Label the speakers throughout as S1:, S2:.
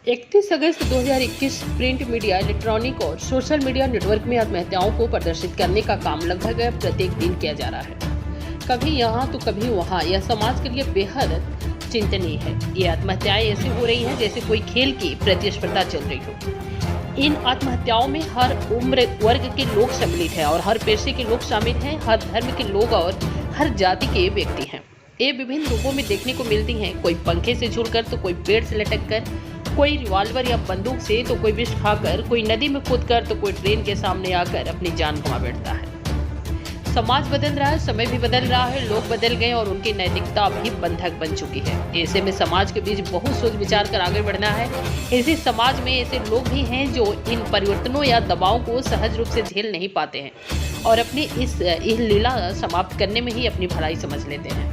S1: 31 अगस्त 2021 print media, electronic और social media network में आत्महत्याओं को प्रदर्शित करने का काम लगभग प्रत्येक दिन किया जा रहा है। कभी यहाँ तो कभी वहाँ। यह समाज के लिए बेहद चिंतनीय है। ये आत्महत्याएं ऐसी हो रही हैं जैसे कोई खेल की प्रतिस्पर्धा चल रही हो। इन आत्महत्याओं में हर उम्र वर्ग के लोग सम्मिलित हैं और हर पेशे के लोग शामिल हैं, हर धर्म के लोग और हर जाति के व्यक्ति हैं। ये विभिन्न रूपों में देखने को मिलती हैं। कोई पंखे से झूलकर तो कोई पेड़ से लटक कर, कोई रिवॉल्वर या बंदूक से तो कोई विष खाकर, कोई नदी में कूदकर तो कोई ट्रेन के सामने आकर अपनी जान गंवा बैठता है। समाज बदल रहा है, समय भी बदल रहा है, लोग बदल गए और उनकी नैतिकता भी बंधक बन चुकी है। ऐसे में समाज के बीच बहुत सोच विचार कर आगे बढ़ना है। ऐसे समाज में ऐसे लोग भी हैं जो इन परिवर्तनों या दबावों को सहज रूप से झेल नहीं पाते हैं और अपनी इस लीला समाप्त करने में ही अपनी भलाई समझ लेते हैं।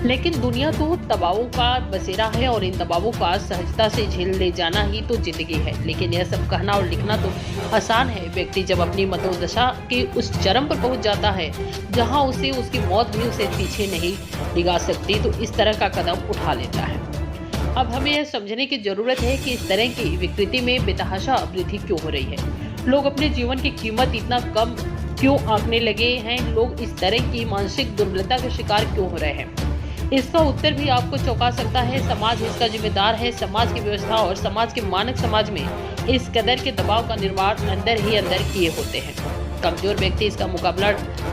S1: लेकिन दुनिया तो दबावों का बसेरा है और इन दबावों का सहजता से झेल ले जाना ही तो जिंदगी है। लेकिन यह सब कहना और लिखना तो आसान है। व्यक्ति जब अपनी मनोदशा के उस चरम पर पहुंच जाता है जहां उसे उसकी मौत भी उसे पीछे नहीं डिगा सकती, तो इस तरह का कदम उठा लेता है। अब हमें यह समझने की जरूरत है कि इस तरह की विकृति में बेतहाशा वृद्धि क्यों हो रही है। लोग अपने जीवन की कीमत इतना कम क्यों आंकने लगे हैं। लोग इस तरह की मानसिक दुर्बलता के शिकार क्यों हो रहे हैं। इसका उत्तर भी आपको चौंका सकता है। समाज इसका जिम्मेदार है। समाज की व्यवस्था और समाज के मानक समाज में इस कदर के दबाव का निर्माण अंदर ही अंदर किए होते हैं। कमजोर व्यक्ति इसका मुकाबला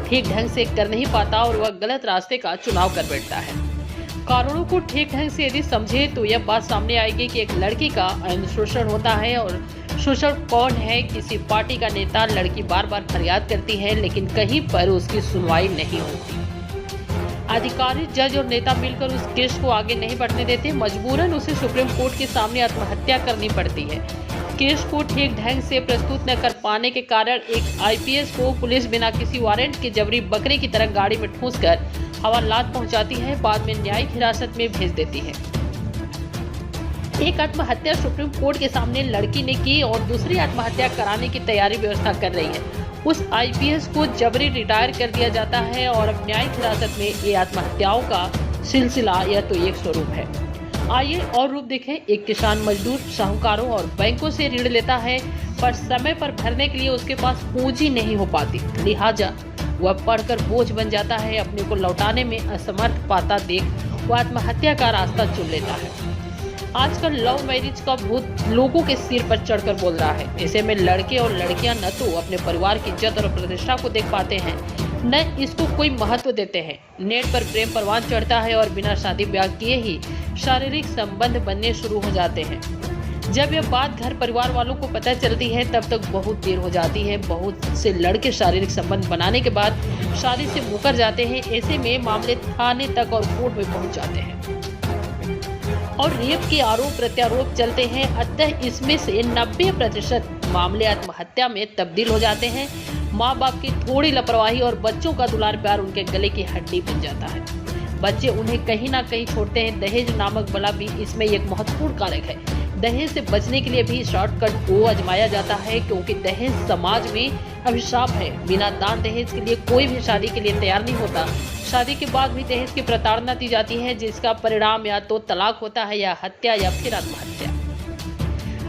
S1: ठीक ढंग से कर नहीं पाता और वह गलत रास्ते का चुनाव कर बैठता है। कारणों को ठीक ढंग से यदि समझे तो यह बात सामने आएगी कि एक लड़की का यौन शोषण होता है। और शोषण कौन है? किसी पार्टी का नेता। लड़की बार बार फरियाद करती है लेकिन कहीं पर उसकी सुनवाई नहीं होती। अधिकारी, जज और नेता मिलकर उस केस को आगे नहीं बढ़ने देते। मजबूरन उसे सुप्रीम कोर्ट के सामने आत्महत्या करनी पड़ती है। केस को ठीक ढंग से प्रस्तुत न कर पाने के कारण एक आईपीएस को पुलिस बिना किसी वारंट के जबरी बकरे की तरह गाड़ी में ठूंसकर हवालात पहुंचाती है, बाद में न्यायिक हिरासत में भेज देती है। एक आत्महत्या सुप्रीम कोर्ट के सामने लड़की ने की और दूसरी आत्महत्या कराने की तैयारी व्यवस्था कर रही है। उस आईपीएस को जबरी रिटायर कर दिया जाता है और अब न्यायिक हिरासत में ये आत्महत्याओं का सिलसिला यह तो एक स्वरूप है। आइए और रूप देखें। एक किसान मजदूर साहूकारों और बैंकों से ऋण लेता है पर समय पर भरने के लिए उसके पास पूंजी नहीं हो पाती, लिहाजा वह पढ़कर बोझ बन जाता है। अपने को लौटाने में असमर्थ पाता देख वह आत्महत्या का रास्ता चुन लेता है। आजकल लव मैरिज का भूत लोगों के सिर पर चढ़कर बोल रहा है। ऐसे में लड़के और लड़कियां न तो अपने परिवार की इज्जत और प्रतिष्ठा को देख पाते हैं, न इसको कोई महत्व देते हैं। नेट पर प्रेम परवान चढ़ता है और बिना शादी ब्याह किए ही शारीरिक संबंध बनने शुरू हो जाते हैं। जब यह बात घर परिवार वालों को पता चलती है तब तक बहुत देर हो जाती है। बहुत से लड़के शारीरिक संबंध बनाने के बाद शादी से मुकर जाते हैं। ऐसे में मामले थाने तक और कोर्ट में पहुंच जाते हैं और रेप के आरोप प्रत्यारोप चलते हैं। अतः इसमें से 90% मामले आत्महत्या में तब्दील हो जाते हैं। माँ बाप की थोड़ी लापरवाही और बच्चों का दुलार प्यार उनके गले की हड्डी बन जाता है। बच्चे उन्हें कहीं ना कहीं छोड़ते हैं। दहेज नामक बला भी इसमें एक महत्वपूर्ण कारक है। दहेज से बचने के लिए भी शॉर्टकट को आजमाया जाता है क्योंकि दहेज समाज में अभिशाप है। बिना दान दहेज के लिए कोई भी शादी के लिए तैयार नहीं होता। शादी के बाद भी दहेज की प्रताड़ना दी जाती है जिसका परिणाम या तो तलाक होता है या हत्या या फिर आत्महत्या।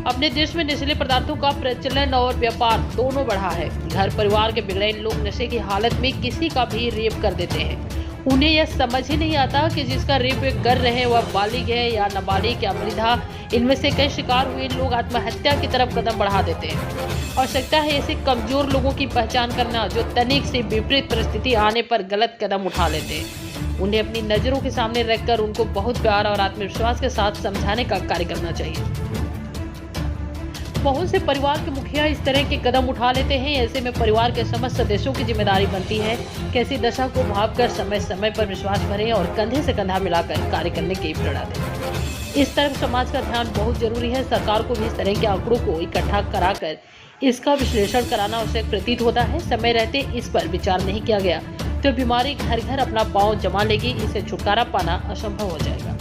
S1: अपने देश में नशीले पदार्थों का प्रचलन और व्यापार दोनों बढ़ा है। घर परिवार के बिगड़े लोग नशे की हालत में किसी का भी रेप कर देते हैं। उन्हें यह समझ ही नहीं आता कि जिसका रेप कर रहे हैं वह बालिग है या नाबालिग या वृद्धा। इनमें से कई शिकार हुए लोग आत्महत्या की तरफ कदम बढ़ा देते हैं। आवश्यकता है ऐसे कमजोर लोगों की पहचान करना जो तनिक से विपरीत परिस्थिति आने पर गलत कदम उठा लेते हैं। उन्हें अपनी नजरों के सामने रखकर उनको बहुत प्यार और आत्मविश्वास के साथ समझाने का कार्य करना चाहिए। बहुत से परिवार के मुखिया इस तरह के कदम उठा लेते हैं। ऐसे में परिवार के समस्त सदस्यों की जिम्मेदारी बनती है कि ऐसी दशा को भांपकर समय समय पर विश्वास भरें और कंधे से कंधा मिलाकर कार्य करने की प्रेरणा दें। इस तरफ समाज का ध्यान बहुत जरूरी है। सरकार को भी इस तरह के आंकड़ों को इकट्ठा कराकर इसका विश्लेषण कराना आवश्यक प्रतीत होता है। समय रहते इस पर विचार नहीं किया गया तो बीमारी घर घर अपना पांव जमा लेगी। इससे छुटकारा पाना असंभव हो जाएगा।